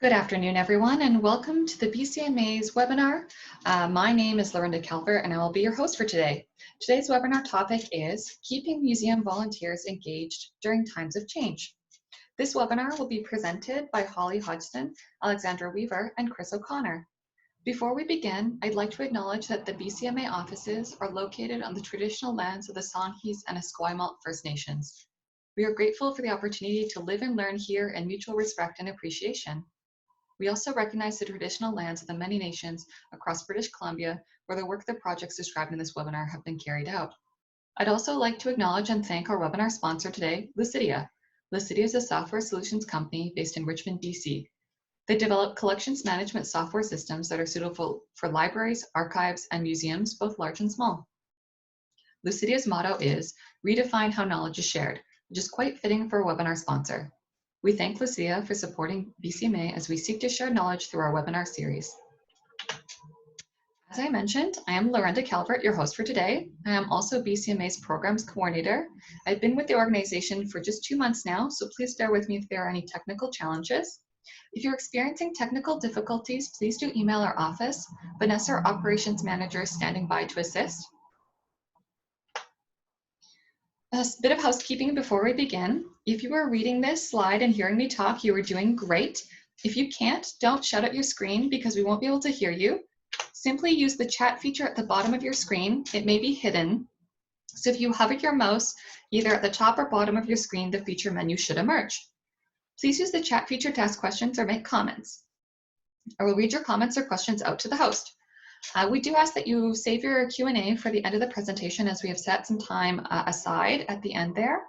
Good afternoon, everyone, and welcome to the BCMA's webinar. My name is Lorinda Calvert, and I will be your host for today. Today's webinar topic is Keeping Museum Volunteers Engaged During Times of Change. This webinar will be presented by Holli Hodgson, Alexandra Weaver, and Chris O'Connor. Before we begin, I'd like to acknowledge that the BCMA offices are located on the traditional lands of the Songhees and Esquimalt First Nations. We are grateful for the opportunity to live and learn here in mutual respect and appreciation. We also recognize the traditional lands of the many nations across British Columbia where the work of the projects described in this webinar have been carried out. I'd also like to acknowledge and thank our webinar sponsor today, Lucidia. Lucidia is a software solutions company based in Richmond, BC. They develop collections management software systems that are suitable for libraries, archives, and museums, both large and small. Lucidia's motto is, redefine how knowledge is shared, which is quite fitting for a webinar sponsor. We thank Lucia for supporting BCMA as we seek to share knowledge through our webinar series. As I mentioned, I am Lorinda Calvert, your host for today. I am also BCMA's Programs Coordinator. I've been with the organization for just 2 months now, so please bear with me if there are any technical challenges. If you're experiencing technical difficulties, please do email our office. Vanessa, our Operations Manager, is standing by to assist. A bit of housekeeping before we begin. If you are reading this slide and hearing me talk, you are doing great. If you can't, don't shut out your screen because we won't be able to hear you. Simply use the chat feature at the bottom of your screen. It may be hidden. So if you hover your mouse either at the top or bottom of your screen, the feature menu should emerge. Please use the chat feature to ask questions or make comments. I will read your comments or questions out to the host. We do ask that you save your Q&A for the end of the presentation as we have set some time aside at the end there.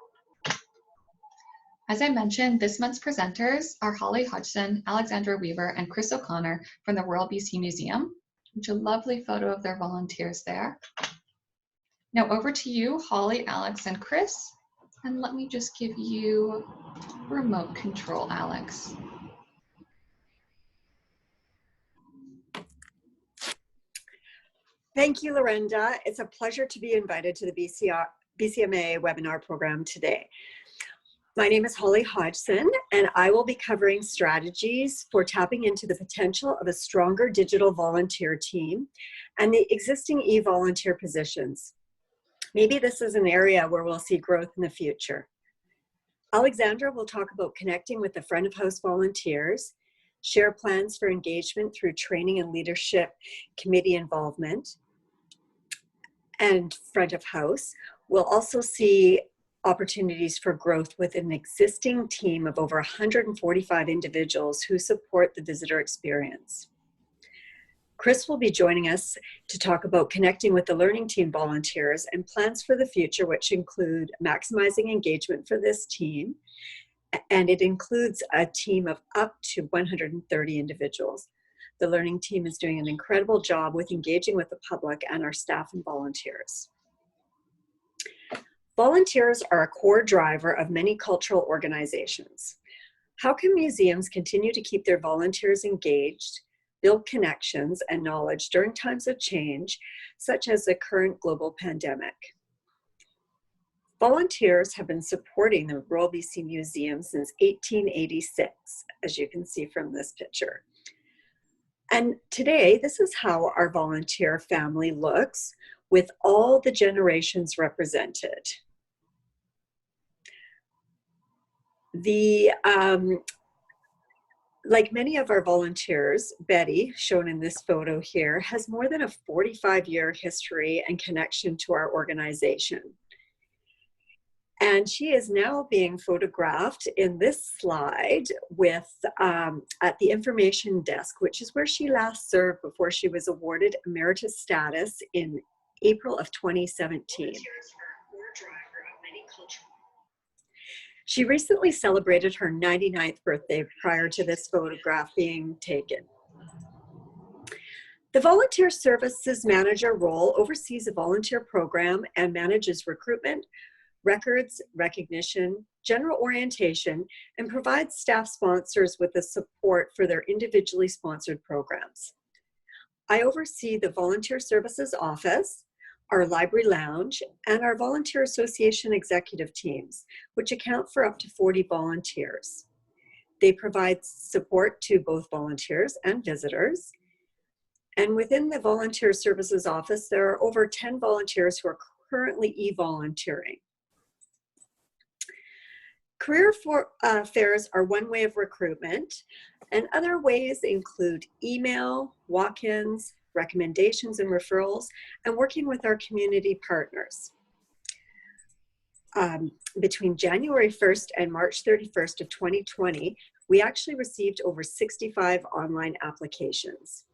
As I mentioned, this month's presenters are Holli Hodgson, Alexandra Weaver, and Chris O'Connor from the Royal BC Museum, which is a lovely photo of their volunteers there. Now over to you, Holli, Alex, and Chris. And let me just give you remote control, Alex. Thank you, Lorinda. It's a pleasure to be invited to the BCMA webinar program today. My name is Holli Hodgson, and I will be covering strategies for tapping into the potential of a stronger digital volunteer team and the existing e-volunteer positions. Maybe this is an area where we'll see growth in the future. Alexandra will talk about connecting with the front of house volunteers, share plans for engagement through training and leadership committee involvement, and front of house. We'll also see opportunities for growth with an existing team of over 145 individuals who support the visitor experience. Chris will be joining us to talk about connecting with the learning team volunteers and plans for the future, which include maximizing engagement for this team. And it includes a team of up to 130 individuals. The learning team is doing an incredible job with engaging with the public and our staff and volunteers. Volunteers are a core driver of many cultural organizations. How can museums continue to keep their volunteers engaged, build connections and knowledge during times of change, such as the current global pandemic? Volunteers have been supporting the Royal BC Museum since 1886, as you can see from this picture. And today, this is how our volunteer family looks with all the generations represented. Like many of our volunteers, Betty, shown in this photo here, has more than a 45-year history and connection to our organization. And she is now being photographed in this slide with at the information desk, which is where she last served before she was awarded emeritus status in April of 2017. She recently celebrated her 99th birthday prior to this photograph being taken. The Volunteer Services Manager role oversees a volunteer program and manages recruitment, records, recognition, general orientation, and provides staff sponsors with the support for their individually sponsored programs. I oversee the Volunteer Services Office, our Library Lounge, and our Volunteer Association executive teams, which account for up to 40 volunteers. They provide support to both volunteers and visitors. And within the Volunteer Services Office, there are over 10 volunteers who are currently e-volunteering. Career fairs are one way of recruitment, and other ways include email, walk-ins, recommendations and referrals, and working with our community partners. Between January 1st and March 31st of 2020, we actually received over 65 online applications.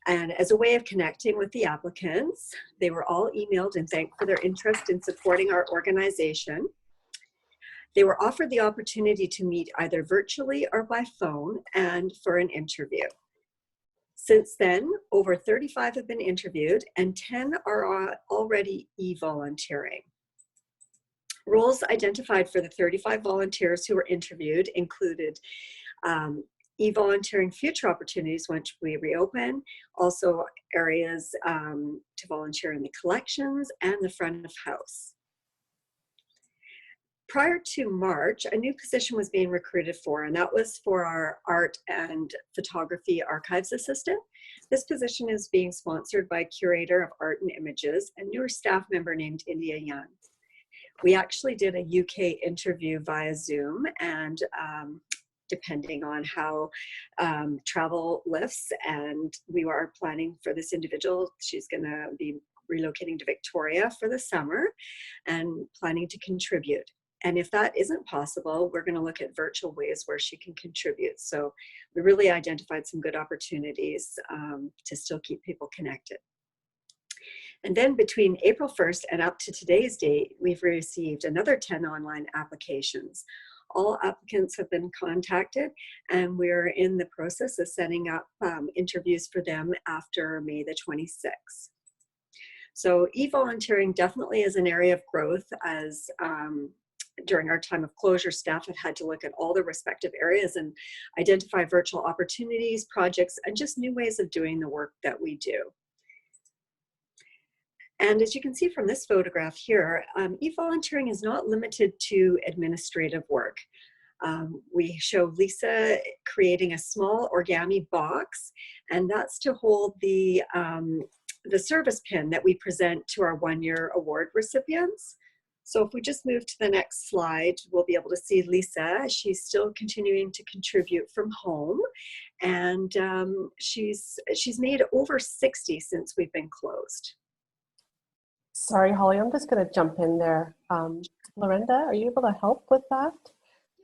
And as a way of connecting with the applicants, they were all emailed and thanked for their interest in supporting our organization. They were offered the opportunity to meet either virtually or by phone and for an interview. Since then, over 35 have been interviewed and 10 are already e-volunteering. Roles identified for the 35 volunteers who were interviewed included e-volunteering future opportunities once we reopen, also areas to volunteer in the collections and the front of house. Prior to March, a new position was being recruited for, and that was for our art and photography archives assistant. This position is being sponsored by a curator of art and images, a newer staff member named India Young. We actually did a UK interview via Zoom, and depending on how travel lifts, and we are planning for this individual, she's gonna be relocating to Victoria for the summer and planning to contribute. And if that isn't possible, we're going to look at virtual ways where she can contribute. So we really identified some good opportunities to still keep people connected. And then between April 1st and up to today's date, we've received another 10 online applications. All applicants have been contacted, and we're in the process of setting up interviews for them after May the 26th. So e-volunteering definitely is an area of growth, as during our time of closure, staff have had to look at all the respective areas and identify virtual opportunities, projects, and just new ways of doing the work that we do. And as you can see from this photograph here, e-volunteering is not limited to administrative work. We show Lisa creating a small origami box, and that's to hold the service pin that we present to our one-year award recipients. So if we just move to the next slide, we'll be able to see Lisa. She's still continuing to contribute from home, and she's made over 60 since we've been closed. Sorry, Holly, I'm just going to jump in there. Lorinda, are you able to help with that?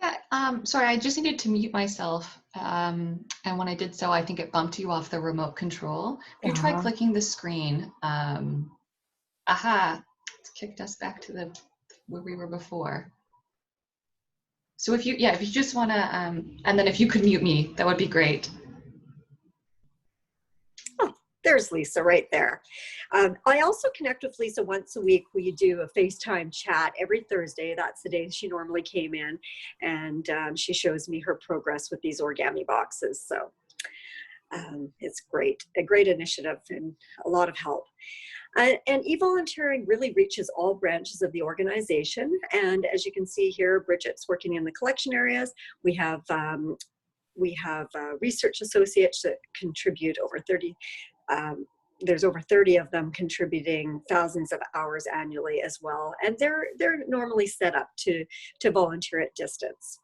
Yeah, sorry, I just needed to mute myself. And when I did so, I think it bumped you off the remote control. If you try clicking the screen, it's kicked us back to where we were before. So if you just want to, and then if you could mute me, that would be great. There's Lisa right there. I also connect with Lisa once a week. We do a FaceTime chat every Thursday. That's the day she normally came in, and she shows me her progress with these origami boxes. So it's great, a great initiative and a lot of help. And e-volunteering really reaches all branches of the organization. And as you can see here, Bridget's working in the collection areas. We have research associates that contribute over 30. There's over 30 of them contributing thousands of hours annually as well. And they're normally set up to volunteer at distance.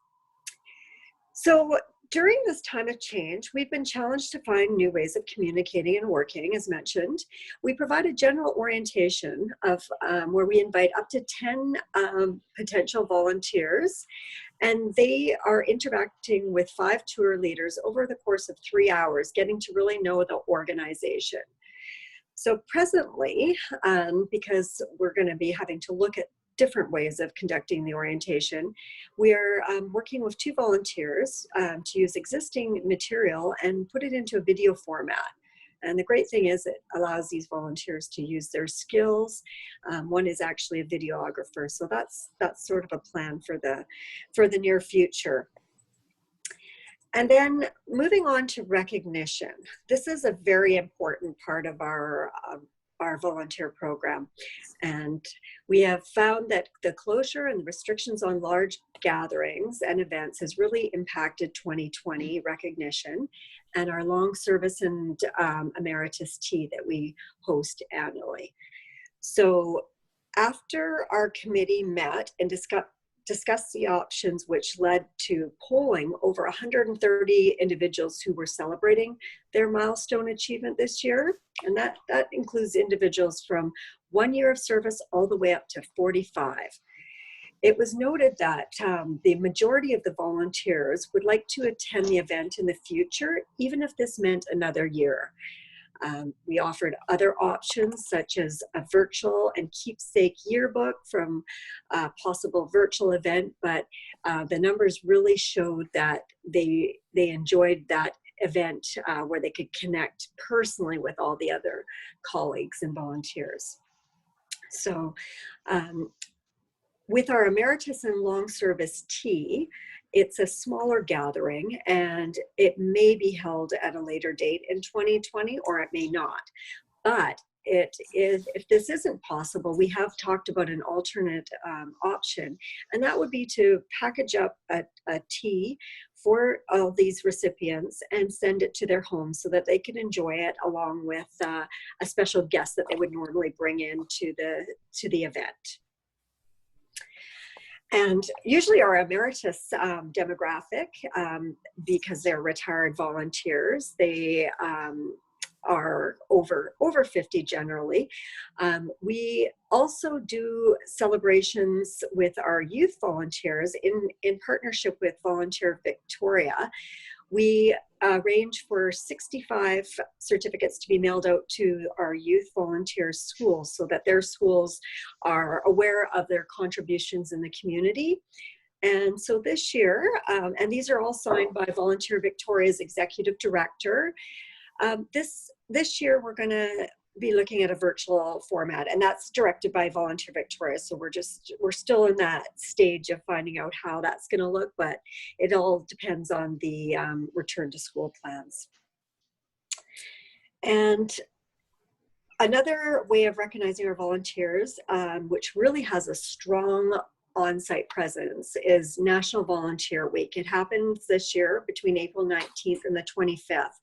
So during this time of change, we've been challenged to find new ways of communicating and working, as mentioned. We provide a general orientation of where we invite up to 10 potential volunteers, and they are interacting with 5 tour leaders over the course of 3 hours, getting to really know the organization. So presently, because we're going to be having to look at different ways of conducting the orientation, we're working with 2 volunteers to use existing material and put it into a video format. And the great thing is it allows these volunteers to use their skills. One is actually a videographer, so that's sort of a plan for the near future. And then moving on to recognition. This is a very important part of our our volunteer program. And we have found that the closure and the restrictions on large gatherings and events has really impacted 2020 recognition and our long service and emeritus tea that we host annually. So after our committee met and discussed the options, which led to polling over 130 individuals who were celebrating their milestone achievement this year. And that includes individuals from 1 year of service all the way up to 45. It was noted that the majority of the volunteers would like to attend the event in the future, even if this meant another year. We offered other options such as a virtual and keepsake yearbook from a possible virtual event, but the numbers really showed that they enjoyed that event where they could connect personally with all the other colleagues and volunteers. So with our emeritus and long service tea, it's a smaller gathering and it may be held at a later date in 2020 or it may not. But if this isn't possible, we have talked about an alternate option, and that would be to package up a tea for all these recipients and send it to their homes so that they can enjoy it along with a special guest that they would normally bring in to the event. And usually our emeritus demographic, because they're retired volunteers, they are over 50 generally. We also do celebrations with our youth volunteers in partnership with Volunteer Victoria. We arrange for 65 certificates to be mailed out to our youth volunteer schools so that their schools are aware of their contributions in the community. And so this year, and these are all signed by Volunteer Victoria's executive director, this year we're going to be looking at a virtual format, and that's directed by Volunteer Victoria. So we're still in that stage of finding out how that's going to look, but it all depends on the return to school plans. And another way of recognizing our volunteers, which really has a strong on-site presence, is National Volunteer Week. It happens this year between April 19th and the 25th.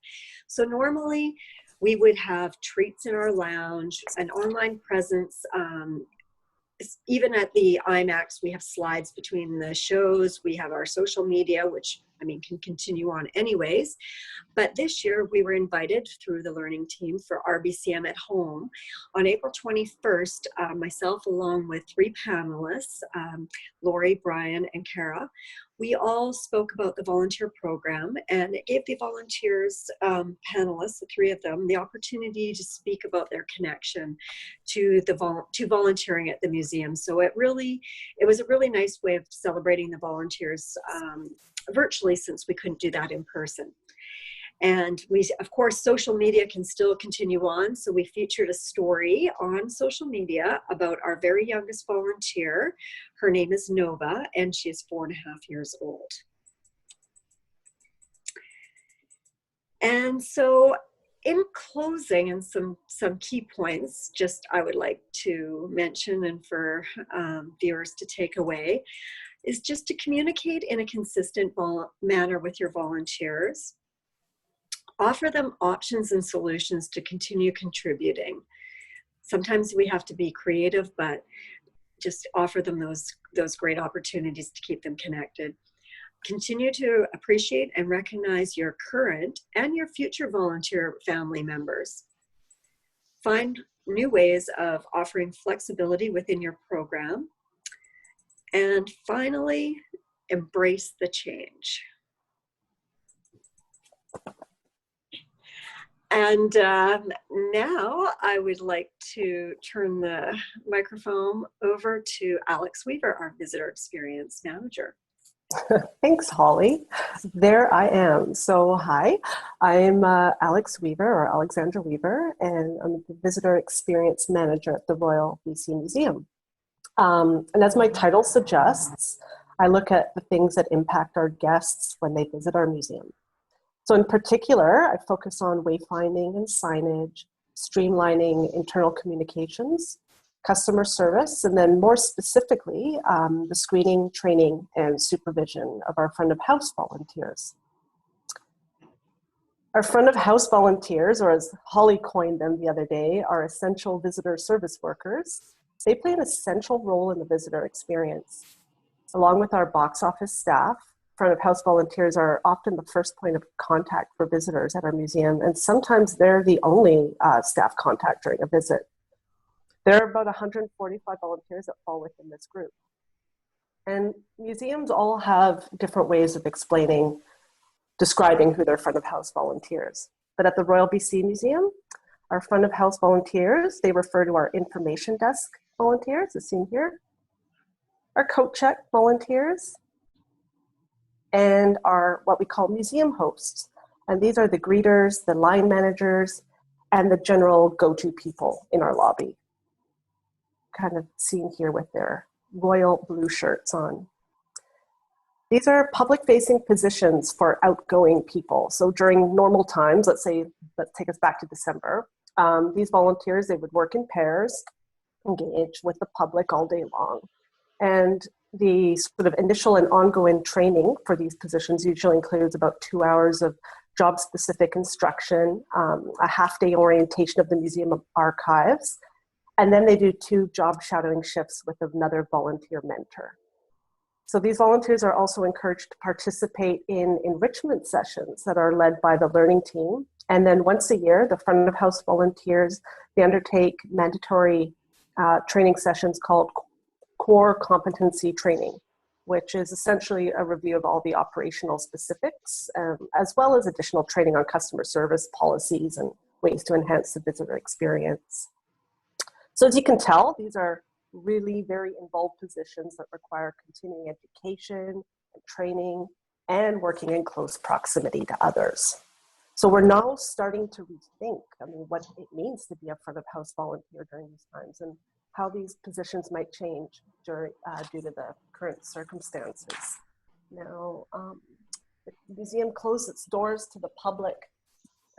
So normally we would have treats in our lounge, an online presence. Even at the IMAX, we have slides between the shows. We have our social media, which can continue on anyways. But this year we were invited through the learning team for RBCM at home on April 21st, myself along with 3 panelists, Lori, Brian, and Kara. We all spoke about the volunteer program, and it gave the volunteers, panelists, the 3 of them, the opportunity to speak about their connection to volunteering at the museum. So it was a really nice way of celebrating the volunteers virtually, since we couldn't do that in person. And of course, social media can still continue on. So we featured a story on social media about our very youngest volunteer. Her name is Nova, and she is 4.5 years old. And so in closing, and some key points just I would like to mention and for viewers to take away, is just to communicate in a consistent manner with your volunteers. Offer them options and solutions to continue contributing. Sometimes we have to be creative, but just offer them those great opportunities to keep them connected. Continue to appreciate and recognize your current and your future volunteer family members. Find new ways of offering flexibility within your program. And finally, embrace the change. And now I would like to turn the microphone over to Alex Weaver, our Visitor Experience Manager. Thanks, Holly. There I am. So hi, I'm Alex Weaver, or Alexandra Weaver, and I'm the Visitor Experience Manager at the Royal BC Museum. And as my title suggests, I look at the things that impact our guests when they visit our museum. So in particular, I focus on wayfinding and signage, streamlining internal communications, customer service, and then more specifically, the screening, training, and supervision of our front of house volunteers. Our front of house volunteers, or as Holly coined them the other day, are essential visitor service workers. They play an essential role in the visitor experience. Along with our box office staff, front of house volunteers are often the first point of contact for visitors at our museum, and sometimes they're the only staff contact during a visit. There are about 145 volunteers that fall within this group. And museums all have different ways of describing who their front of house volunteers. But at the Royal BC Museum, our front of house volunteers, they refer to our information desk volunteers, as seen here, our coat check volunteers, and our what we call museum hosts. And these are the greeters, the line managers, and the general go-to people in our lobby. Kind of seen here with their royal blue shirts on. These are public-facing positions for outgoing people. So during normal times, let's take us back to December, these volunteers, they would work in pairs, engage with the public all day long. And the sort of initial and ongoing training for these positions usually includes about 2 hours of job-specific instruction, a half-day orientation of the museum archives, and then they do 2 job shadowing shifts with another volunteer mentor. So these volunteers are also encouraged to participate in enrichment sessions that are led by the learning team. And then once a year, the front of house volunteers, they undertake mandatory training sessions called core competency training, which is essentially a review of all the operational specifics, as well as additional training on customer service policies and ways to enhance the visitor experience. So as you can tell, these are really very involved positions that require continuing education and training and working in close proximity to others. So we're now starting to rethink, what it means to be a front of house volunteer during these times and how these positions might change due to the current circumstances. Now, the museum closed its doors to the public,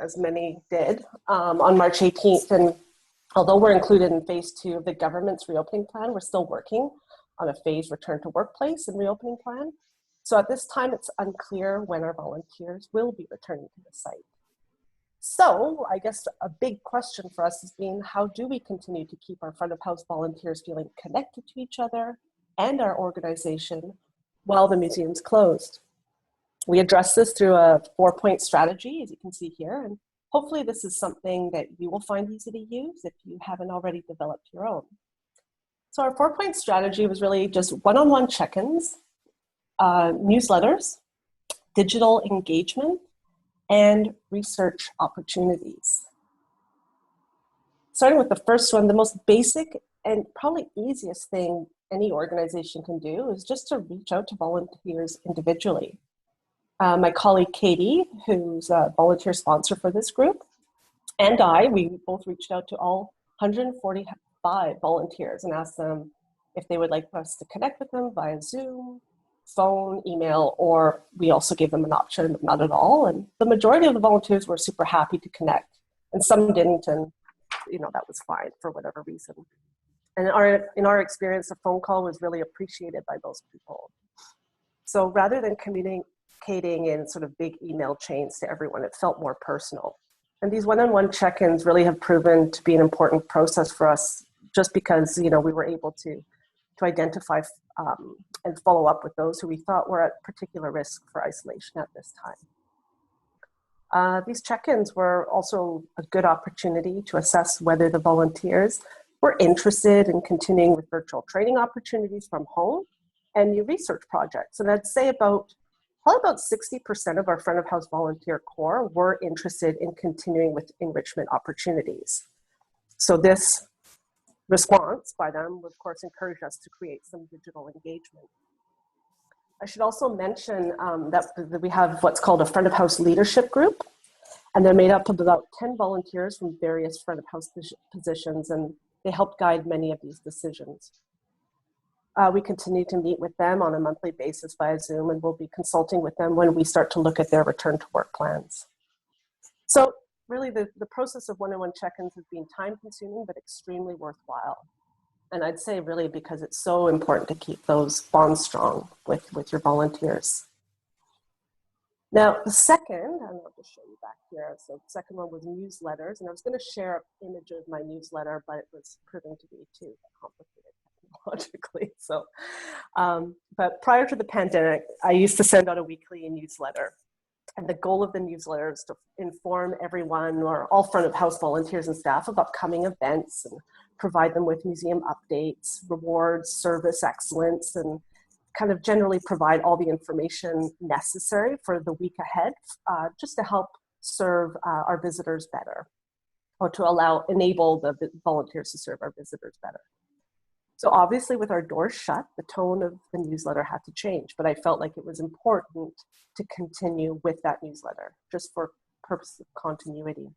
as many did, on March 18th, and although we're included in phase 2 of the government's reopening plan, we're still working on a phased return to workplace and reopening plan. So at this time, it's unclear when our volunteers will be returning to the site. So I guess a big question for us has been, how do we continue to keep our front of house volunteers feeling connected to each other and our organization while the museum's closed? We address this through a 4-point strategy, as you can see here, and hopefully this is something that you will find easy to use if you haven't already developed your own. So our 4-point strategy was really just one-on-one check-ins, newsletters, digital engagement, and research opportunities. Starting with the first one, the most basic and probably easiest thing any organization can do is just to reach out to volunteers individually. My colleague Katie, who's a volunteer sponsor for this group, and we both reached out to all 145 volunteers and asked them if they would like us to connect with them via Zoom, phone, email, or we also gave them an option of not at all. And the majority of the volunteers were super happy to connect, and some didn't, and that was fine for whatever reason. And in our experience, a phone call was really appreciated by those people. So rather than communicating in sort of big email chains to everyone, it felt more personal. And these one-on-one check-ins really have proven to be an important process for us, just because we were able to identify and follow up with those who we thought were at particular risk for isolation at this time. These check-ins were also a good opportunity to assess whether the volunteers were interested in continuing with virtual training opportunities from home and new research projects. And I'd say probably about 60% of our front of house volunteer core were interested in continuing with enrichment opportunities. So this response by them would, of course, encourage us to create some digital engagement. I should also mention that we have what's called a front of house leadership group, and they're made up of about 10 volunteers from various front of house positions, and they help guide many of these decisions. We continue to meet with them on a monthly basis via Zoom, and we'll be consulting with them when we start to look at their return to work plans. So really the process of one-on-one check-ins has been time-consuming, but extremely worthwhile. And I'd say really because it's so important to keep those bonds strong with your volunteers. Now, the second, and I'll just show you back here. So the second one was newsletters, and I was going to share an image of my newsletter, but it was proving to be too complicated technologically. So, but prior to the pandemic, I used to send out a weekly newsletter. And the goal of the newsletter is to inform everyone or all front of house volunteers and staff of upcoming events and provide them with museum updates, rewards, service excellence, and kind of generally provide all the information necessary for the week ahead, just to help serve our visitors better, or to enable the volunteers to serve our visitors better. So obviously with our doors shut, the tone of the newsletter had to change, but I felt like it was important to continue with that newsletter, just for purpose of continuity.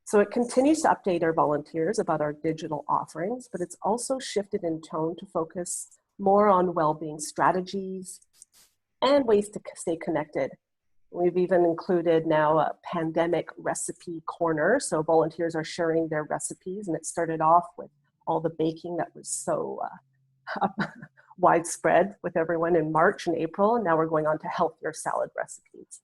So it continues to update our volunteers about our digital offerings, but it's also shifted in tone to focus more on well-being strategies and ways to stay connected. We've even included now a pandemic recipe corner. So volunteers are sharing their recipes, and it started off with all the baking that was so widespread with everyone in March and April, and now we're going on to healthier salad recipes.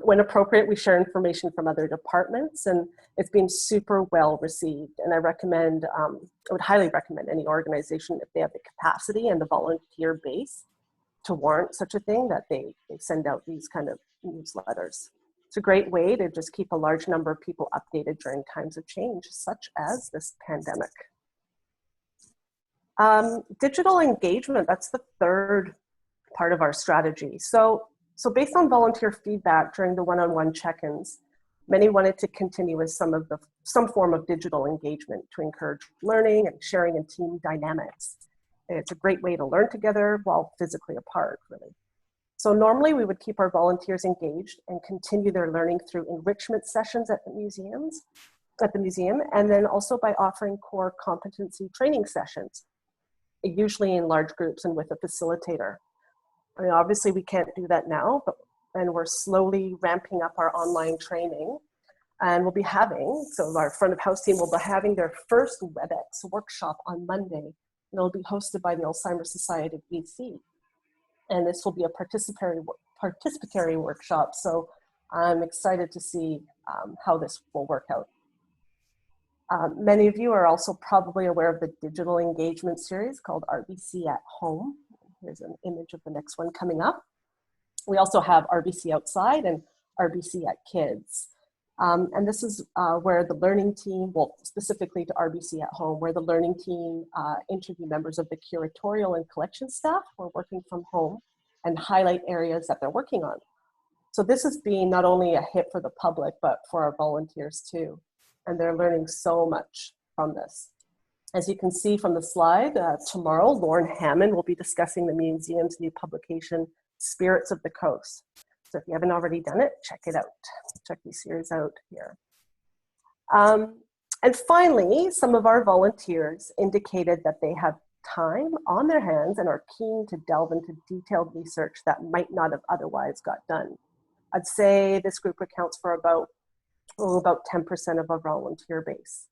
When appropriate, we share information from other departments, and it's been super well received. And I would highly recommend any organization, if they have the capacity and the volunteer base to warrant such a thing, that they send out these kind of newsletters. It's a great way to just keep a large number of people updated during times of change, such as this pandemic. Digital engagement, that's the third part of our strategy. So based on volunteer feedback during the one-on-one check-ins, many wanted to continue with some form of digital engagement to encourage learning and sharing and team dynamics. It's a great way to learn together while physically apart, really. So normally we would keep our volunteers engaged and continue their learning through enrichment sessions at the museum, and then also by offering core competency training sessions, usually in large groups and with a facilitator. I mean, obviously we can't do that now, and we're slowly ramping up our online training, and so our front of house team will be having their first WebEx workshop on Monday, and it'll be hosted by the Alzheimer's Society of BC. And this will be a participatory workshop, so I'm excited to see how this will work out. Many of you are also probably aware of the digital engagement series called RBC at Home. Here's an image of the next one coming up. We also have RBC Outside and RBC at Kids. And this is where the learning team, well, specifically to RBC at Home, where the learning team interview members of the curatorial and collection staff who are working from home and highlight areas that they're working on. So this has been not only a hit for the public, but for our volunteers too. And they're learning so much from this. As you can see from the slide, tomorrow, Lauren Hammond will be discussing the museum's new publication, Spirits of the Coast. So if you haven't already done it, check it out. Check these series out here. And finally, some of our volunteers indicated that they have time on their hands and are keen to delve into detailed research that might not have otherwise got done. I'd say this group accounts for about 10% of our volunteer base.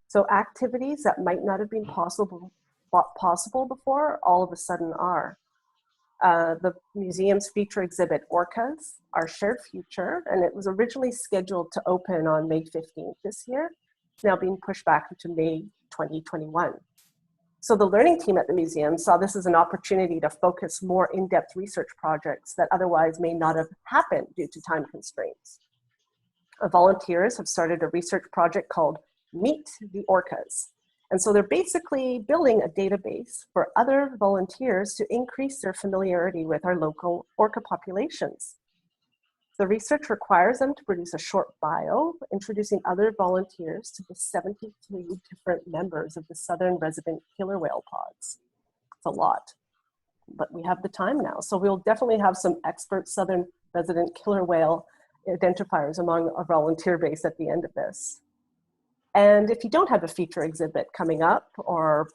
So activities that might not have been possible before, all of a sudden are. The museum's feature exhibit, Orcas, Our Shared Future, and it was originally scheduled to open on May 15th this year. It's now being pushed back to May 2021. So the learning team at the museum saw this as an opportunity to focus more in-depth research projects that otherwise may not have happened due to time constraints. Volunteers have started a research project called Meet the Orcas. And so they're basically building a database for other volunteers to increase their familiarity with our local orca populations. The research requires them to produce a short bio, introducing other volunteers to the 73 different members of the southern resident killer whale pods. It's a lot, but we have the time now. So we'll definitely have some expert southern resident killer whale identifiers among our volunteer base at the end of this. And if you don't have a feature exhibit coming up or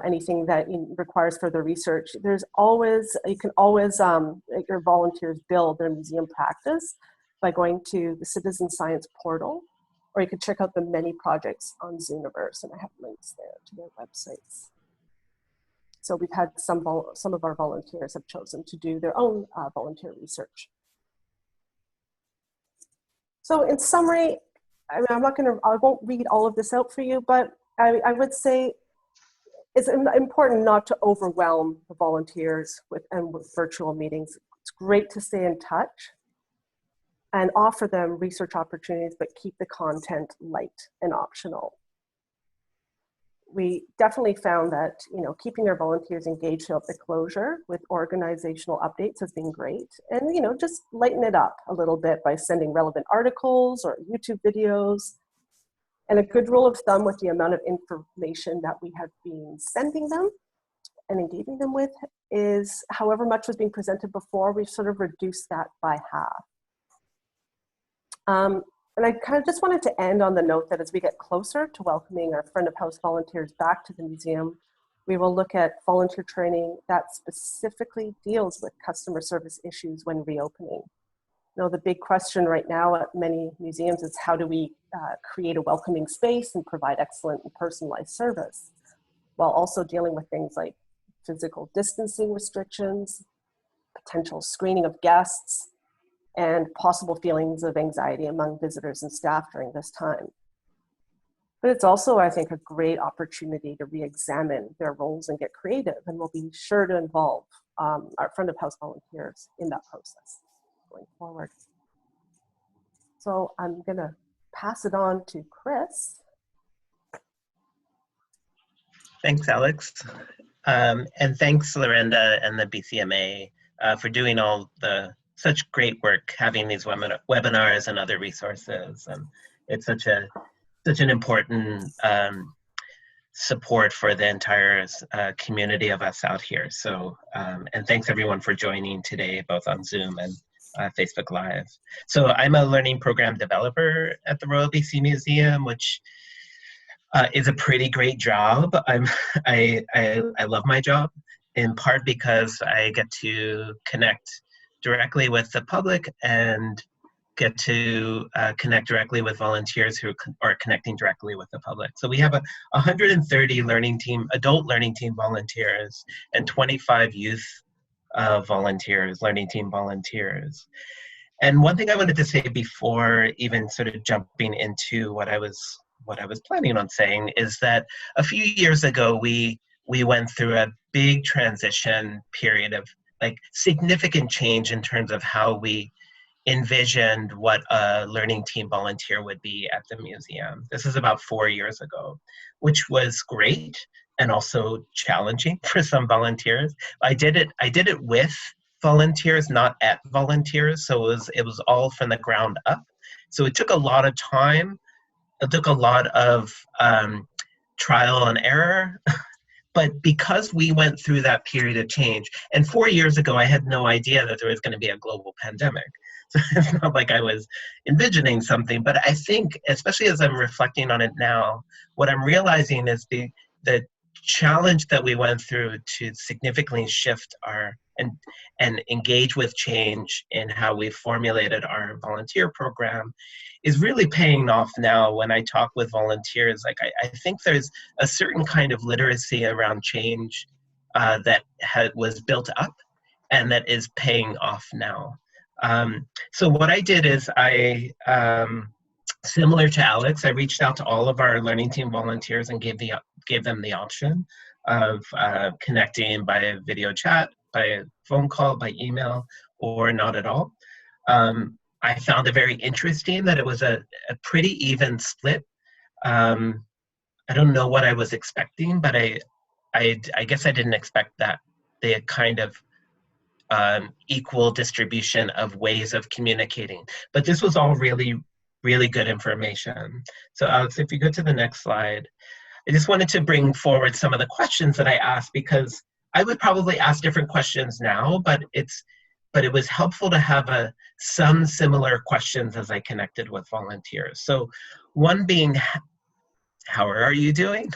anything that requires further research, you can always let your volunteers build their museum practice by going to the Citizen Science portal, or you could check out the many projects on Zooniverse, and I have links there to their websites. So we've had some of our volunteers have chosen to do their own volunteer research. So in summary, I won't read all of this out for you, but I would say it's important not to overwhelm the volunteers with virtual meetings. It's great to stay in touch and offer them research opportunities, but keep the content light and optional. We definitely found that, keeping our volunteers engaged throughout the closure with organizational updates has been great. And, just lighten it up a little bit by sending relevant articles or YouTube videos. And a good rule of thumb with the amount of information that we have been sending them and engaging them with is however much was being presented before, we've sort of reduced that by half. And I kind of just wanted to end on the note that as we get closer to welcoming our front of house volunteers back to the museum, we will look at volunteer training that specifically deals with customer service issues when reopening. The big question right now at many museums is how do we create a welcoming space and provide excellent and personalized service, while also dealing with things like physical distancing restrictions, potential screening of guests, and possible feelings of anxiety among visitors and staff during this time. But it's also, I think, a great opportunity to re-examine their roles and get creative, and we'll be sure to involve our front of house volunteers in that process going forward. So I'm gonna pass it on to Chris. Thanks, Alex. And thanks, Lorinda and the BCMA for doing such great work, having these webinars and other resources. And it's such an important support for the entire community of us out here. So, and thanks everyone for joining today, both on Zoom and Facebook Live. So I'm a learning program developer at the Royal BC Museum, which is a pretty great job. I love my job, in part because I get to connect directly with the public and get to connect directly with volunteers who are connecting directly with the public. So we have 130 adult learning team volunteers and 25 youth learning team volunteers. And one thing I wanted to say before even sort of jumping into what I was planning on saying is that a few years ago, we went through a big transition period of significant change in terms of how we envisioned what a learning team volunteer would be at the museum. This is about 4 years ago, which was great and also challenging for some volunteers. I did it with volunteers, not at volunteers. So it was all from the ground up. So it took a lot of time. It took a lot of trial and error. But because we went through that period of change, and 4 years ago, I had no idea that there was going to be a global pandemic. So it's not like I was envisioning something, but I think, especially as I'm reflecting on it now, what I'm realizing is the challenge that we went through to significantly shift and engage with change in how we formulated our volunteer program is really paying off now. When I talk with volunteers, I think there's a certain kind of literacy around change that was built up and that is paying off now. So what I did is similar to Alex, I reached out to all of our learning team volunteers and gave them the option of connecting by a video chat, by a phone call, by email, or not at all. I found it very interesting that it was a pretty even split. I don't know what I was expecting, but I guess I didn't expect that the kind of equal distribution of ways of communicating. But this was all really, really good information. So Alex, if you go to the next slide, I just wanted to bring forward some of the questions that I asked, because I would probably ask different questions now, but it was helpful to have some similar questions as I connected with volunteers. So one being, how are you doing?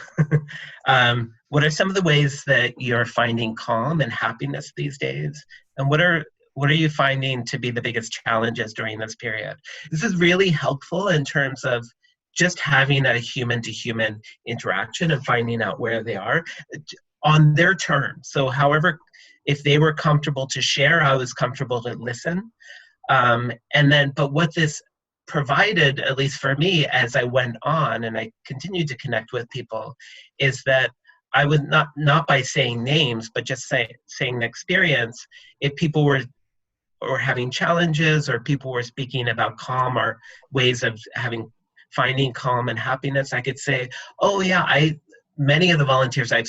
What are some of the ways that you're finding calm and happiness these days? And what are what are you finding to be the biggest challenges during this period? This is really helpful in terms of just having a human-to-human interaction and finding out where they are on their terms. So however, if they were comfortable to share, I was comfortable to listen. But what this provided, at least for me, as I went on and I continued to connect with people, is that I would not by saying names, but just saying the experience, if people were having challenges or people were speaking about calm or ways of finding calm and happiness, I could say, oh yeah, many of the volunteers I've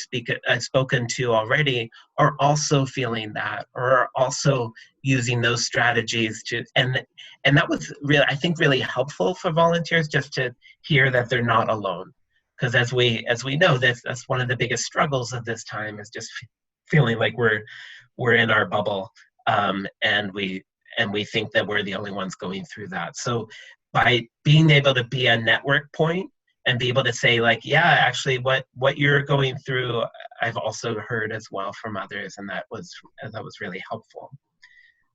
spoken to already are also feeling that, or are also using those strategies and that was really, I think, really helpful for volunteers, just to hear that they're not alone. Because as we know, that's one of the biggest struggles of this time, is just feeling like we're in our bubble, and we think that we're the only ones going through that. So by being able to be a network point and be able to say, like, yeah, actually what you're going through, I've also heard as well from others, and that was really helpful.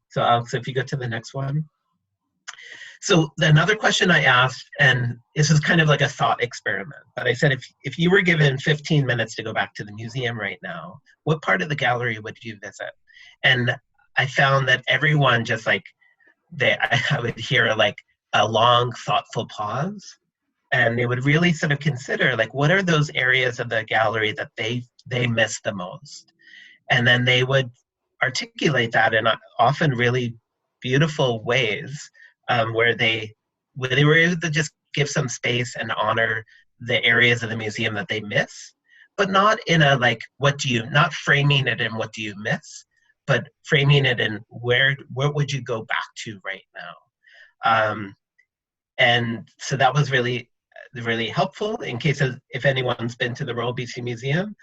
So Alex, if you go to the next one. So another question I asked, and this is kind of like a thought experiment, but I said, if you were given 15 minutes to go back to the museum right now, what part of the gallery would you visit? And I found that everyone just like, I would hear like a long, thoughtful pause, and they would really sort of consider, like, what are those areas of the gallery that they miss the most? And then they would articulate that in often really beautiful ways, where they were able to just give some space and honor the areas of the museum that they miss, but not in a like, not framing it in what do you miss, but framing it in what would you go back to right now? And so that was really, really helpful in case if anyone's been to the Royal BC Museum.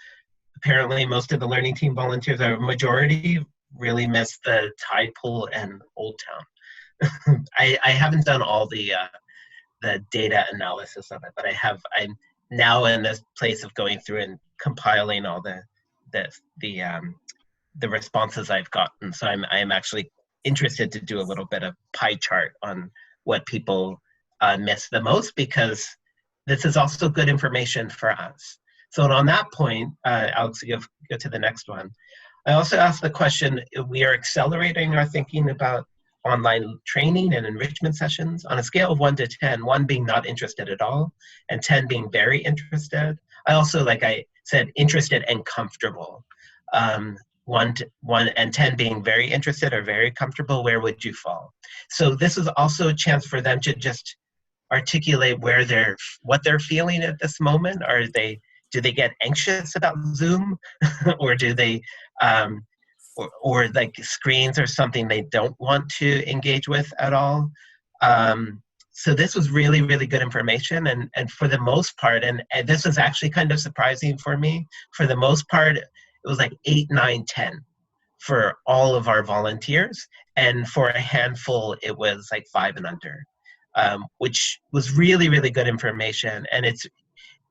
Apparently most of the learning team volunteers, a majority, really miss the tide pool and Old Town. I haven't done all the data analysis of it, but I'm now in this place of going through and compiling all the responses I've gotten. So I'm actually interested to do a little bit of pie chart on what people miss the most, because this is also good information for us. So on that point, Alex, you go to the next one. I also asked the question, we are accelerating our thinking about online training and enrichment sessions on a scale of 1 to 10, 1 being not interested at all, and 10 being very interested. I also, like I said, interested and comfortable. 1 and 10 being very interested or very comfortable, where would you fall? So this is also a chance for them to just articulate what they're feeling at this moment. Do they get anxious about Zoom, or do they, or like screens or something they don't want to engage with at all? So this was really, really good information. And for the most part, and this was actually kind of surprising for me, for the most part, it was like 8, 9, 10 for all of our volunteers. And for a handful, it was like 5 and under, which was really, really good information. And it's,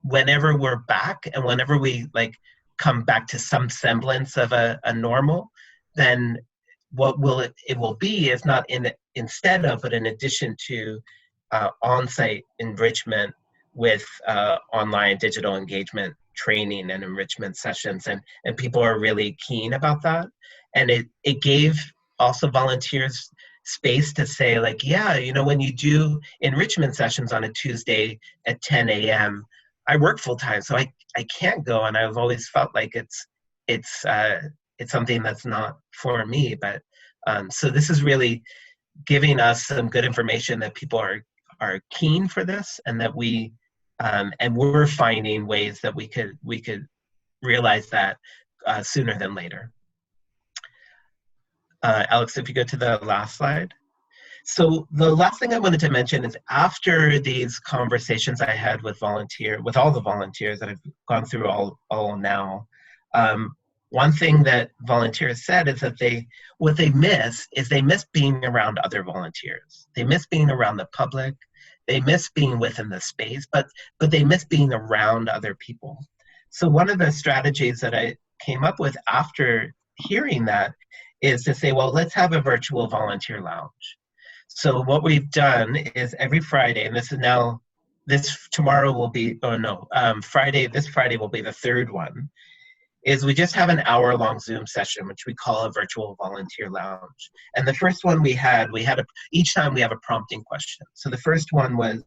whenever we're back and whenever we like come back to some semblance of a normal, then what it will be is not instead of, but in addition to on-site enrichment with online digital engagement training and enrichment sessions, and people are really keen about that. And it gave also volunteers space to say, like, yeah, when you do enrichment sessions on a Tuesday at 10 a.m., I work full time, so I can't go, and I've always felt like it's something that's not for me. But so this is really giving us some good information that people are keen for this, and that and we're finding ways that we could realize that sooner than later. Alex, if you go to the last slide. So the last thing I wanted to mention is, after these conversations I had with all the volunteers that I've gone through all now, one thing that volunteers said is that what they miss being around other volunteers. They miss being around the public. They miss being within the space, but they miss being around other people. So one of the strategies that I came up with after hearing that is to say, well, let's have a virtual volunteer lounge. So what we've done is every Friday, and this tomorrow will be, this Friday will be the third one, is we just have an hour-long Zoom session, which we call a virtual volunteer lounge. And the first one each time we have a prompting question. So the first one was,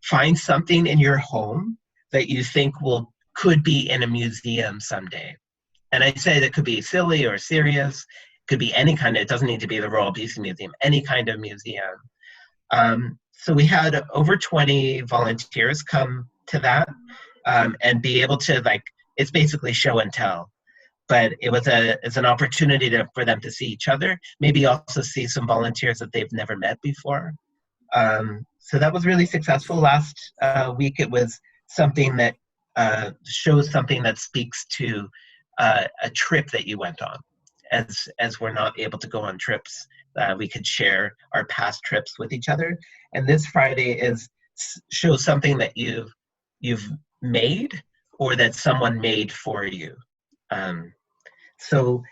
find something in your home that you think could be in a museum someday. And I say that could be silly or serious, could be any kind of, it doesn't need to be the Royal BC Museum, any kind of museum. So we had over 20 volunteers come to that and be able to, it's basically show and tell. But it's an opportunity for them to see each other, maybe also see some volunteers that they've never met before. So that was really successful. Last week it was something that shows something that speaks to a trip that you went on. As we're not able to go on trips, we could share our past trips with each other. And this Friday shows something that you've made or that someone made for you. So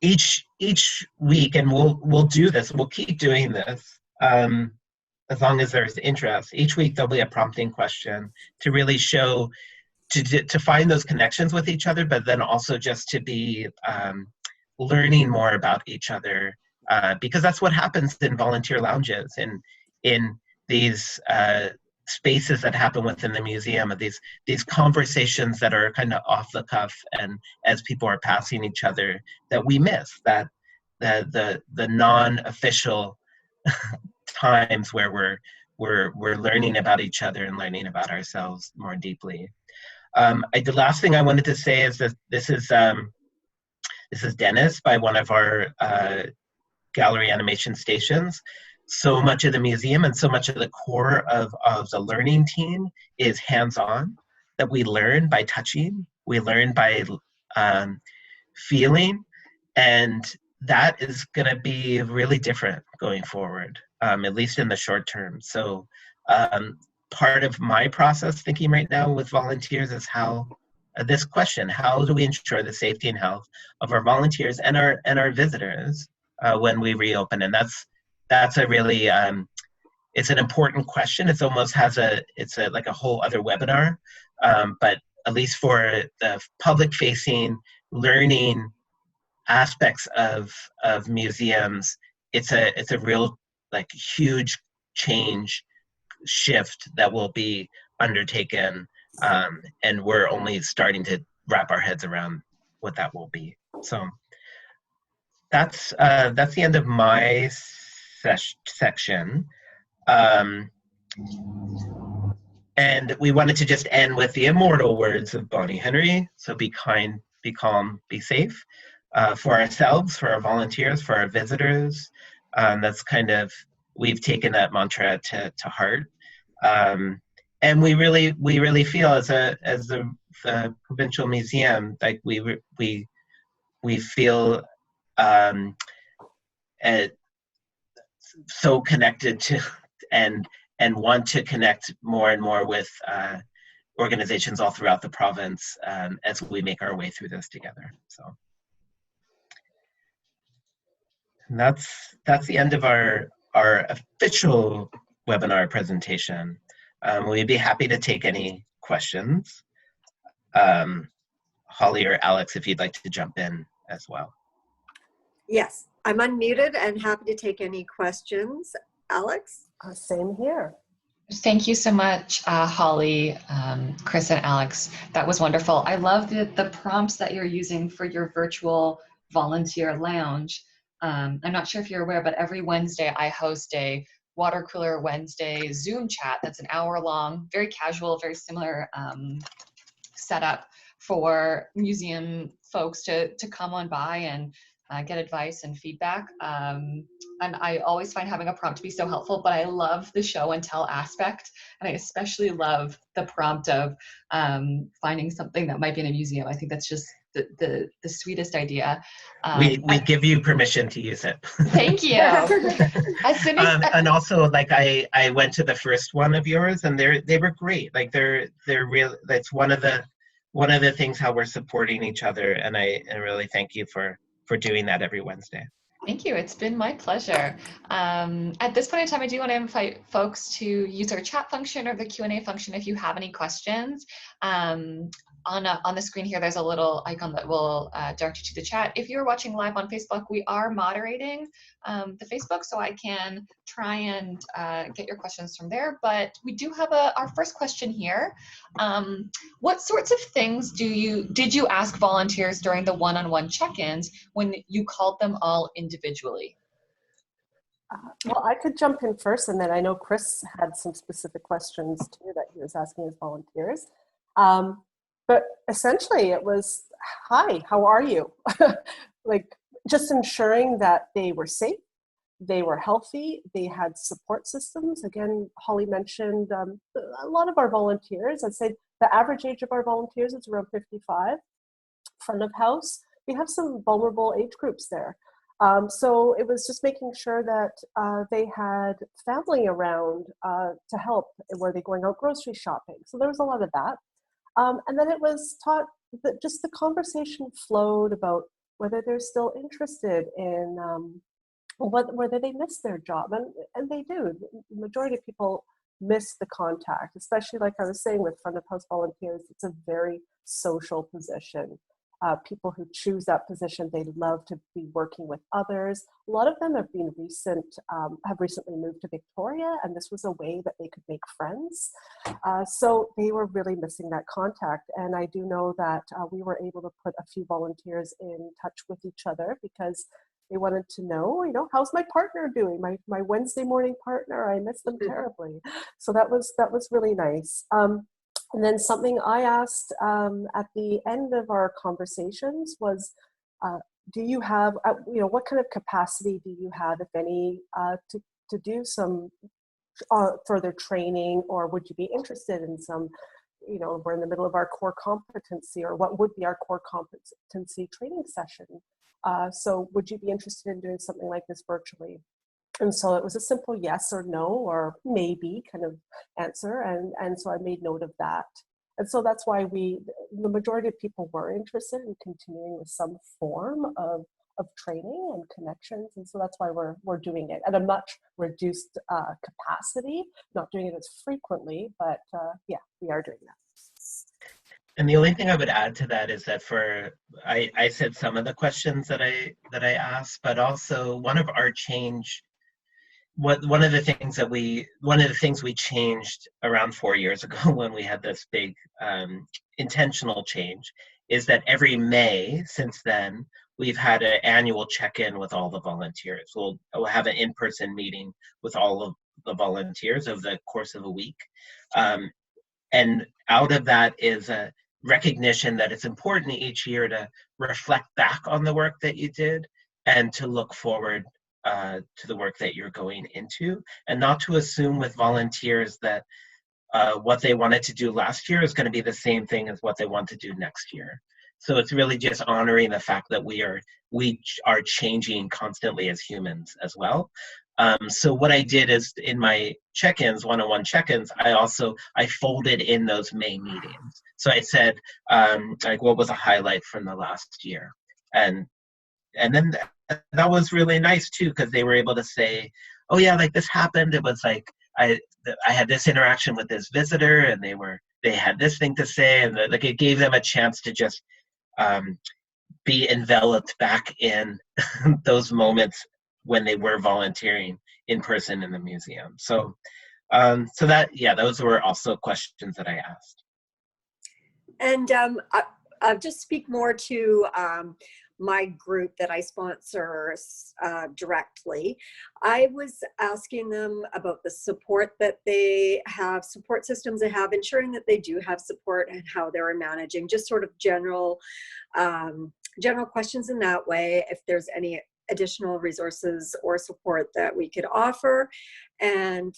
each week, and we'll do this, we'll keep doing this as long as there's interest. Each week there'll be a prompting question to really show, to find those connections with each other, but then also just to be learning more about each other, because that's what happens in volunteer lounges and in these spaces that happen within the museum, of these conversations that are kind of off the cuff, and as people are passing each other, that we miss, that the non-official times where we're learning about each other and learning about ourselves more deeply. The last thing I wanted to say is that this is Dennis by one of our gallery animation stations. So much of the museum and so much of the core of the learning team is hands-on, that we learn by touching, we learn by feeling, and that is going to be really different going forward, at least in the short term. So part of my process thinking right now with volunteers is how this question, how do we ensure the safety and health of our volunteers and our visitors when we reopen? And that's a really it's an important question. It's almost like a whole other webinar, but at least for the public facing learning aspects of museums, it's a real huge shift that will be undertaken, and we're only starting to wrap our heads around what that will be. So that's the end of my section, and we wanted to just end with the immortal words of Bonnie Henry. So be kind, be calm, be safe, for ourselves, for our volunteers, for our visitors. That's kind of, we've taken that mantra to heart. And we really feel as the provincial museum, like we feel so connected to and want to connect more and more with organizations all throughout the province as we make our way through this together. So and that's the end of our official webinar presentation. We'd be happy to take any questions. Holly or Alex, if you'd like to jump in as well. Yes, I'm unmuted and happy to take any questions. Alex? Same here. Thank you so much, Holly, Chris, and Alex. That was wonderful. I love the prompts that you're using for your virtual volunteer lounge. I'm not sure if you're aware, but every Wednesday I host a Water Cooler Wednesday Zoom chat that's an hour long, very casual, very similar setup for museum folks to come on by and get advice and feedback. And I always find having a prompt to be so helpful, but I love the show and tell aspect. And I especially love the prompt of finding something that might be in a museum. I think that's just the sweetest idea. We give you permission to use it. Thank you. As soon as and also, like, I went to the first one of yours, and they were great. Like they're real. That's one of the things how we're supporting each other, and I really thank you for doing that every Wednesday. Thank you. It's been my pleasure. At this point in time, I do want to invite folks to use our chat function or the Q&A function if you have any questions. On the screen here, there's a little icon that will direct you to the chat. If you're watching live on Facebook, we are moderating the Facebook, so I can try and get your questions from there. But we do have our first question here. What sorts of things did you ask volunteers during the one-on-one check-ins when you called them all individually? Well, I could jump in first, and then I know Chris had some specific questions too that he was asking his volunteers. But essentially it was, hi, how are you? Like just ensuring that they were safe, they were healthy, they had support systems. Again, Holly mentioned a lot of our volunteers, I'd say the average age of our volunteers is around 55. Front of house, we have some vulnerable age groups there. So it was just making sure that they had family around to help. Were they going out grocery shopping? So there was a lot of that. And then it was taught that just the conversation flowed about whether they're still interested in whether they miss their job. And they do. The majority of people miss the contact, especially like I was saying with front of house volunteers. It's a very social position. People who choose that position, they love to be working with others. A lot of them have recently moved to Victoria, and this was a way that they could make friends. So they were really missing that contact. And I do know that we were able to put a few volunteers in touch with each other because they wanted to know, how's my partner doing? My Wednesday morning partner, I miss them terribly. So that was really nice. And then something I asked at the end of our conversations was, do you have, what kind of capacity do you have, if any, to do some further training, or would you be interested in some, we're in the middle of our core competency, or what would be our core competency training session? So would you be interested in doing something like this virtually? And so it was a simple yes or no or maybe kind of answer. And so I made note of that. And so that's why the majority of people were interested in continuing with some form of training and connections. And so that's why we're doing it at a much reduced capacity, not doing it as frequently, but yeah, we are doing that. And the only thing I would add to that is that I said some of the questions that I asked, but also one of the things we changed around 4 years ago when we had this big intentional change is that every May since then we've had an annual check-in with all the volunteers. We'll have an in-person meeting with all of the volunteers over the course of a week, and out of that is a recognition that it's important each year to reflect back on the work that you did and to look forward to the work that you're going into, and not to assume with volunteers that what they wanted to do last year is going to be the same thing as what they want to do next year. So it's really just honoring the fact that we are changing constantly as humans as well. So what I did is in my check-ins, one-on-one check-ins, I folded in those May meetings. So I said, like, what was a highlight from the last year? And then that was really nice too, because they were able to say, oh yeah, like this happened. It was like I had this interaction with this visitor, and they had this thing to say, and like it gave them a chance to just be enveloped back in those moments when they were volunteering in person in the museum. So those were also questions that I asked. And I'll just speak more to my group that I sponsor directly. I was asking them about the support that they have, support systems they have, ensuring that they do have support and how they're managing, just sort of general questions in that way, if there's any additional resources or support that we could offer. And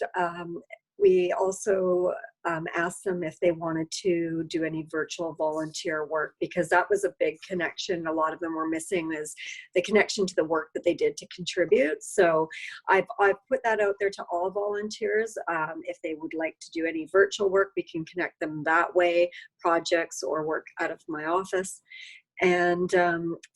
we also asked them if they wanted to do any virtual volunteer work, because that was a big connection. A lot of them were missing is the connection to the work that they did to contribute. So I've put that out there to all volunteers. If they would like to do any virtual work, we can connect them that way, projects or work out of my office. And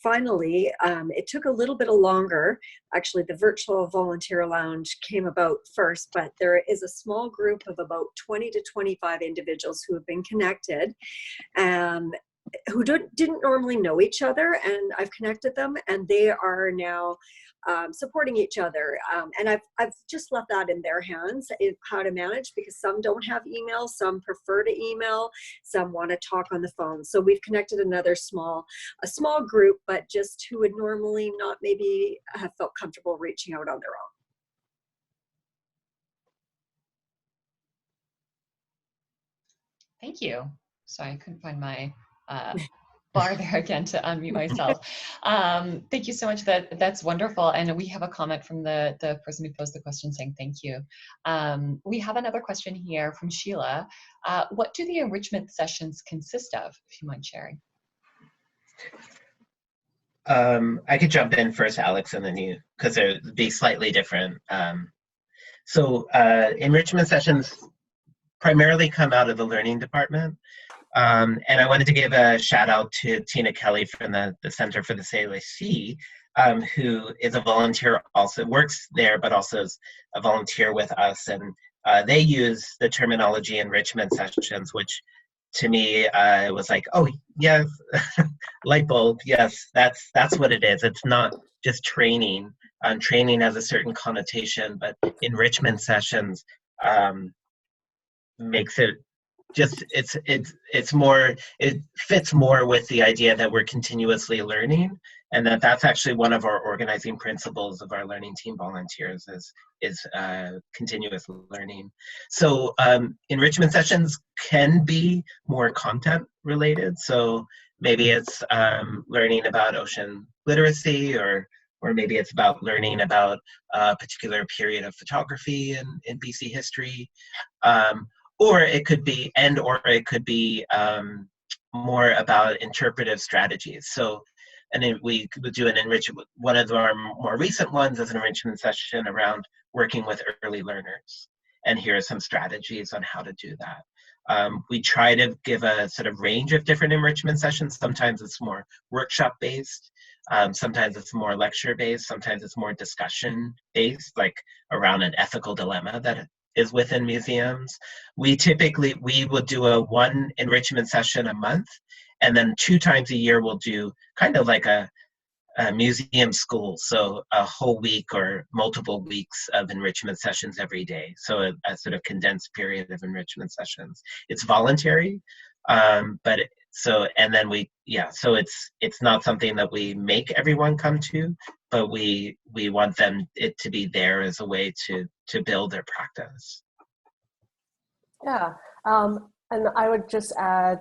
finally, it took a little bit longer. Actually, the virtual volunteer lounge came about first, but there is a small group of about 20 to 25 individuals who have been connected, who didn't normally know each other, and I've connected them, and they are now supporting each other. And I've just left that in their hands, how to manage, because some don't have email, some prefer to email, some want to talk on the phone. So we've connected a small group, but just who would normally not maybe have felt comfortable reaching out on their own. Thank you. Sorry, I couldn't find my bar there again to unmute myself. Thank you so much. That's wonderful. And we have a comment from the person who posed the question saying thank you. We have another question here from Sheila. What do the enrichment sessions consist of, if you mind sharing? I could jump in first, Alex, and then you, because they'd be slightly different. So enrichment sessions primarily come out of the learning department. And I wanted to give a shout out to Tina Kelly from the Center for the CLAC, who is a volunteer, also works there, but also is a volunteer with us. And they use the terminology enrichment sessions, which to me was like, oh, yes, light bulb, yes, that's what it is. It's not just training. Training has a certain connotation, but enrichment sessions makes it just it's more, it fits more with the idea that we're continuously learning, and that's actually one of our organizing principles of our learning team volunteers is continuous learning. So enrichment sessions can be more content related, so maybe it's learning about ocean literacy, or maybe it's about learning about a particular period of photography in BC history. Or it could be more about interpretive strategies. So, and then we could do an enrichment. One of our more recent ones is an enrichment session around working with early learners. And here are some strategies on how to do that. We try to give a sort of range of different enrichment sessions. Sometimes it's more workshop based. Sometimes it's more lecture based. Sometimes it's more discussion based, like around an ethical dilemma that is within museums. We would do one enrichment session a month, and then 2 times a year we'll do kind of like a museum school, so a whole week or multiple weeks of enrichment sessions every day. So a sort of condensed period of enrichment sessions. It's voluntary, but so it's not something that we make everyone come to, but we want it to be there as a way to build their practice. Yeah, and I would just add,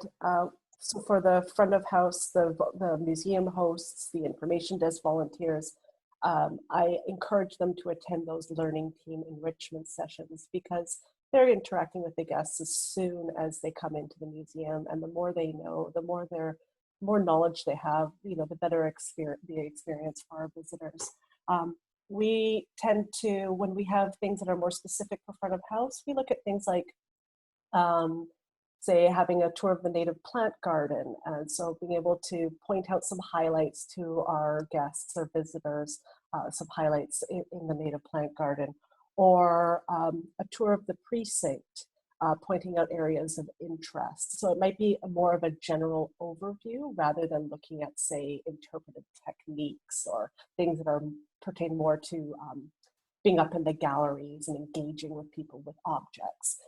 so for the front of house, the museum hosts, the information desk volunteers, I encourage them to attend those learning team enrichment sessions, because they're interacting with the guests as soon as they come into the museum, and the more they know, the more knowledge they have, the better the experience for our visitors. We tend to, when we have things that are more specific for front of house, we look at things like, say, having a tour of the native plant garden. And so being able to point out some highlights to our guests or visitors, some highlights in the native plant garden, or a tour of the precinct, pointing out areas of interest. So it might be more of a general overview rather than looking at, say, interpretive techniques or things that pertain more to being up in the galleries and engaging with people with objects.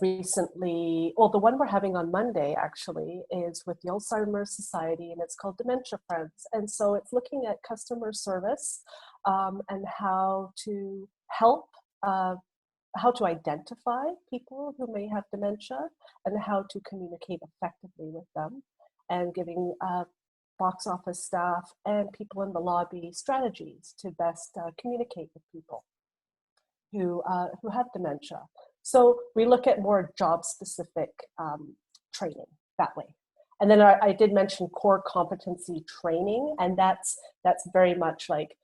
Recently, the one we're having on Monday actually is with the Alzheimer's Society, and it's called Dementia Friends. And so it's looking at customer service and how to help, how to identify people who may have dementia and how to communicate effectively with them, and giving box office staff and people in the lobby strategies to best communicate with people who have dementia. So we look at more job-specific training that way. And then I did mention core competency training, and that's very much like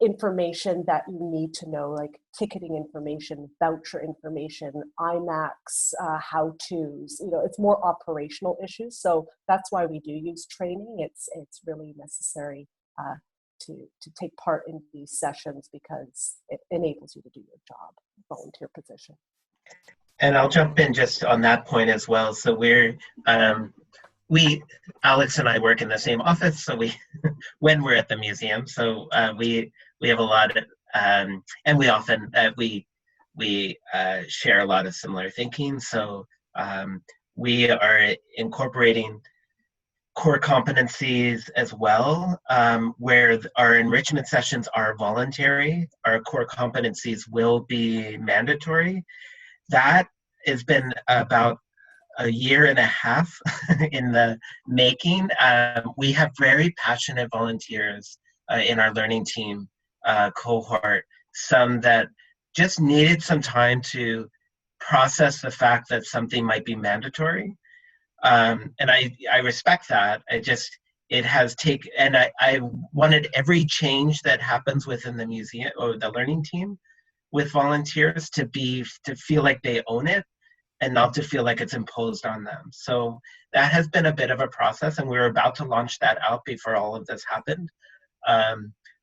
information that you need to know, like ticketing information, voucher information, IMAX, how-tos. It's more operational issues. So that's why we do use training. It's really necessary to take part in these sessions because it enables you to do your job, volunteer position. And I'll jump in just on that point as well. So Alex and I work in the same office. So when we're at the museum, so we have a lot of, and we often, we share a lot of similar thinking. So we are incorporating core competencies as well, where our enrichment sessions are voluntary. Our core competencies will be mandatory. That has been about a year and a half in the making. We have very passionate volunteers in our learning team cohort, some that just needed some time to process the fact that something might be mandatory. And I respect that. It has taken, and I wanted every change that happens within the museum or the learning team with volunteers to feel like they own it and not to feel like it's imposed on them. So that has been a bit of a process, and we were about to launch that out before all of this happened.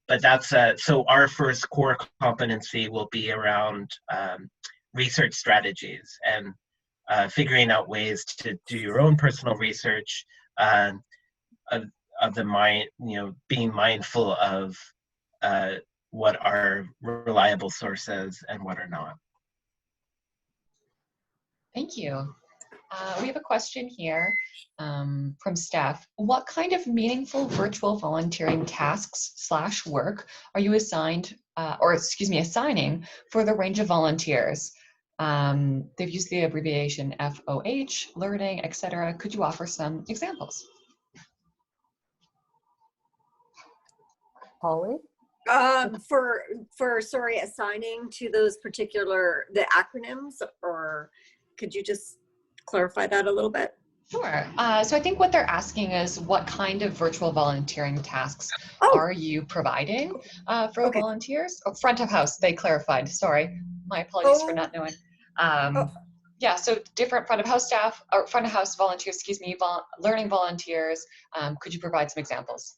But that's, so our first core competency will be around research strategies and figuring out ways to do your own personal research of the mind, being mindful of what are reliable sources and what are not. Thank you. We have a question here from Steph. What kind of meaningful virtual volunteering tasks / work are you assigning for the range of volunteers? They've used the abbreviation FOH, learning, etc. Could you offer some examples? Holly? Sorry, assigning to those the acronyms, or could you just clarify that a little bit? Sure. So I think what they're asking is what kind of virtual volunteering tasks are you providing for volunteers? Oh, front of house, they clarified. Sorry. My apologies for not knowing. Yeah, so different front of house staff, or front of house volunteers, learning volunteers. Could you provide some examples?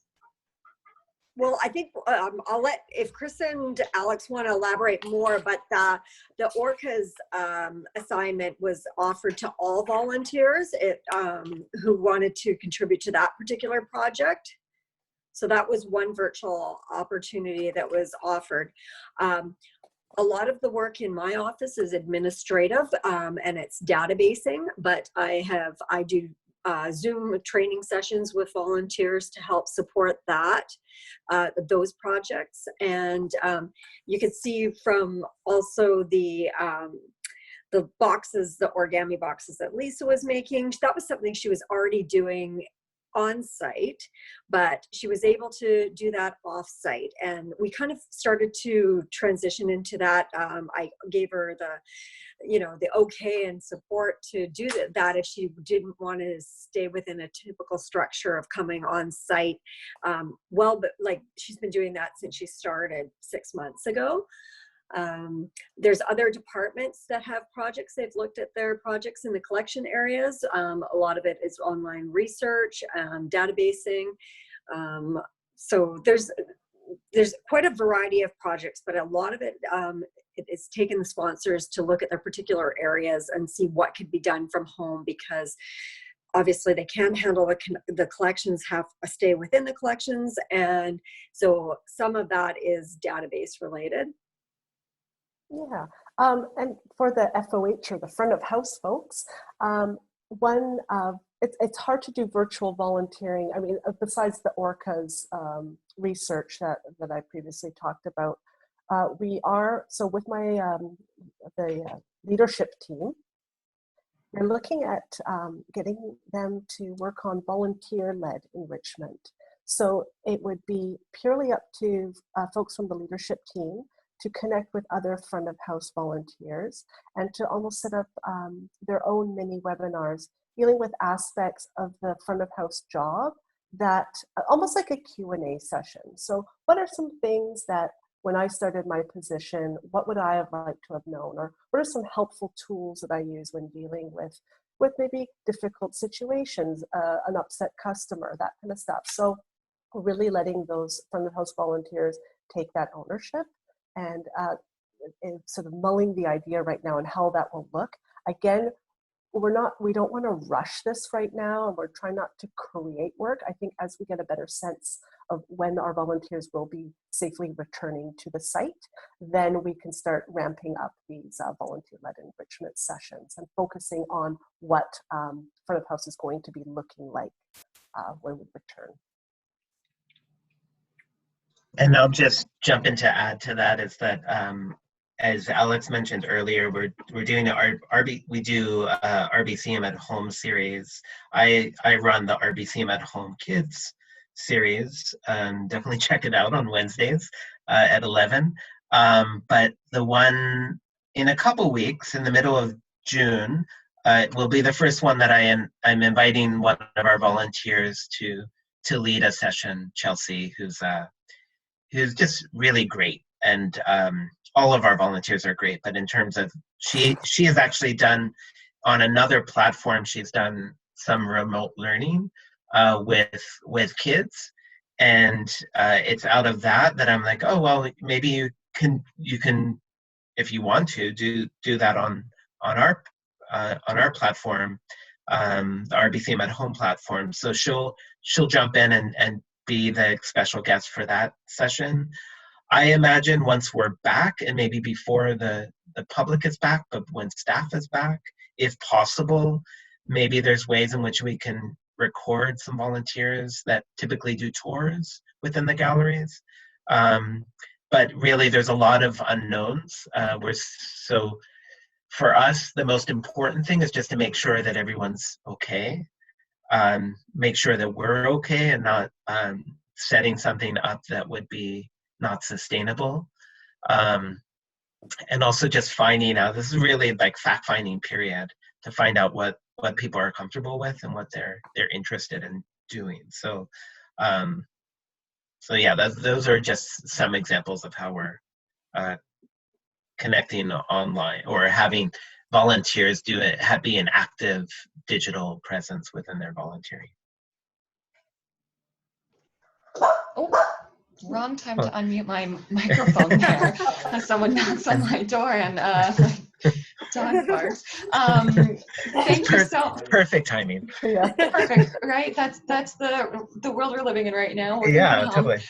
Well, I think I'll let, if Chris and Alex want to elaborate more, but the ORCA's assignment was offered to all volunteers who wanted to contribute to that particular project. So that was one virtual opportunity that was offered. A lot of the work in my office is administrative and it's databasing, but I do Zoom training sessions with volunteers to help support those projects. And you can see from also the boxes, the origami boxes that Lisa was making, that was something she was already doing on site, but she was able to do that off site. And we kind of started to transition into that. I gave her the okay and support to do that if she didn't want to stay within a typical structure of coming on site. But like she's been doing that since she started 6 months ago. There's other departments that have projects. They've looked at their projects in the collection areas. A lot of it is online research, databasing. So there's quite a variety of projects, but a lot of it, it's taken the sponsors to look at their particular areas and see what could be done from home, because obviously they can't handle the collections, have to stay within the collections. And so some of that is database related. Yeah, and for the FOH or the front of house folks, it's hard to do virtual volunteering. I mean, besides the ORCA's research that I previously talked about, so with my the leadership team, we're looking at getting them to work on volunteer-led enrichment. So it would be purely up to folks from the leadership team to connect with other front of house volunteers and to almost set up their own mini webinars dealing with aspects of the front of house job, that almost like a Q&A session. So what are some things that when I started my position, what would I have liked to have known? Or what are some helpful tools that I use when dealing with maybe difficult situations, an upset customer, that kind of stuff. So really letting those front of house volunteers take that ownership and sort of mulling the idea right now and how that will look. Again, we don't want to rush this right now, and we're trying not to create work. I think as we get a better sense of when our volunteers will be safely returning to the site, then we can start ramping up these volunteer-led enrichment sessions and focusing on what front of house is going to be looking like when we return. And I'll just jump in to add to that is that as Alex mentioned earlier, we're doing we do RBCM at Home series. I run the RBCM at Home Kids series. Definitely check it out on Wednesdays at 11. But the one in a couple weeks, in the middle of June, will be the first one that I'm inviting one of our volunteers to lead a session, Chelsea, who's just really great. And all of our volunteers are great, but in terms of, she has actually done, on another platform, she's done some remote learning with kids. And it's out of that I'm like, oh, well, maybe you can, if you want to, do that on our platform, the RBCM at Home platform. So she'll jump in and be the special guest for that session. I imagine once we're back, and maybe before the public is back, but when staff is back, if possible, maybe there's ways in which we can record some volunteers that typically do tours within the galleries. But really, there's a lot of unknowns. So for us, the most important thing is just to make sure that everyone's okay. Make sure that we're okay and not setting something up that would be not sustainable. And also just finding out, this is really like fact-finding period to find out what people are comfortable with and what they're interested in doing. So yeah, those are just some examples of how we're connecting online, or having volunteers be an active digital presence within their volunteering. Oh, wrong time to unmute my microphone there. Someone knocks on my door and dog barks. Thank you so. Perfect timing. Yeah. Perfect, right? That's the world we're living in right now. Yeah, totally.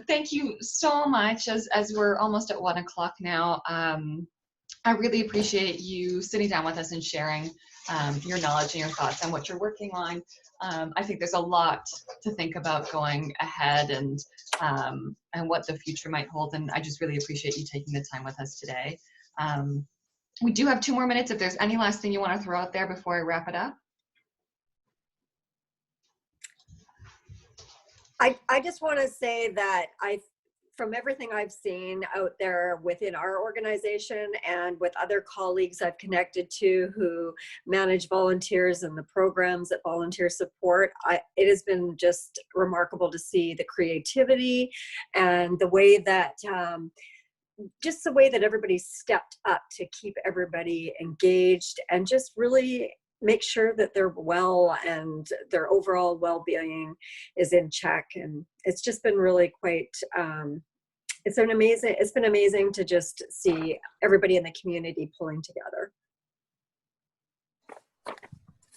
Thank you so much. As we're almost at 1 o'clock now, I really appreciate you sitting down with us and sharing your knowledge and your thoughts on what you're working on. I think there's a lot to think about going ahead and what the future might hold, and I just really appreciate you taking the time with us today. We do have 2 more minutes. If there's any last thing you want to throw out there before I wrap it up. I just want to say that from everything I've seen out there within our organization and with other colleagues I've connected to who manage volunteers and the programs that volunteer support, it has been just remarkable to see the creativity and the way that just the way that everybody stepped up to keep everybody engaged and just really make sure that they're well and their overall well-being is in check. And it's just been really quite, it's been amazing to just see everybody in the community pulling together.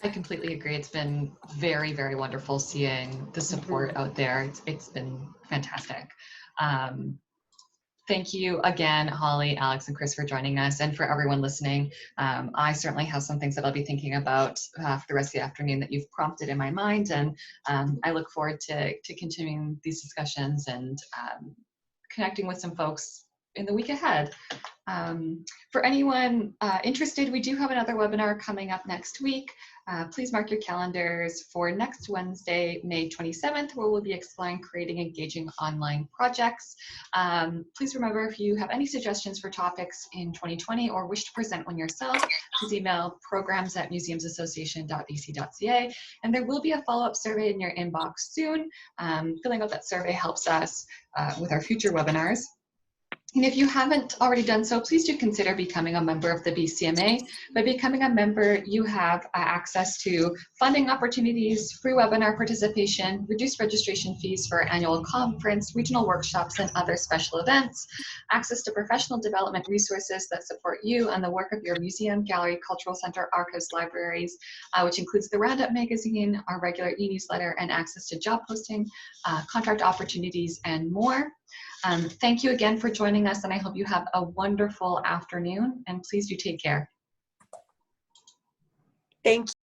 I completely agree. It's been very, very wonderful seeing the support out there. It's been fantastic. Thank you again, Holly, Alex, and Chris, for joining us, and for everyone listening. I certainly have some things that I'll be thinking about for the rest of the afternoon that you've prompted in my mind, and I look forward to continuing these discussions and connecting with some folks in the week ahead. For anyone interested, we do have another webinar coming up next week. Please mark your calendars for next Wednesday, May 27th, where we'll be exploring creating engaging online projects. Please remember, if you have any suggestions for topics in 2020 or wish to present one yourself, please email programs@museumsassociation.bc.ca, and there will be a follow-up survey in your inbox soon. Filling out that survey helps us with our future webinars. And if you haven't already done so, please do consider becoming a member of the BCMA. By becoming a member, you have access to funding opportunities, free webinar participation, reduced registration fees for annual conference, regional workshops, and other special events, access to professional development resources that support you and the work of your museum, gallery, cultural center, archives, libraries, which includes the Roundup magazine, our regular e-newsletter, and access to job posting, contract opportunities, and more. Thank you again for joining us, and I hope you have a wonderful afternoon, and please do take care. Thank you.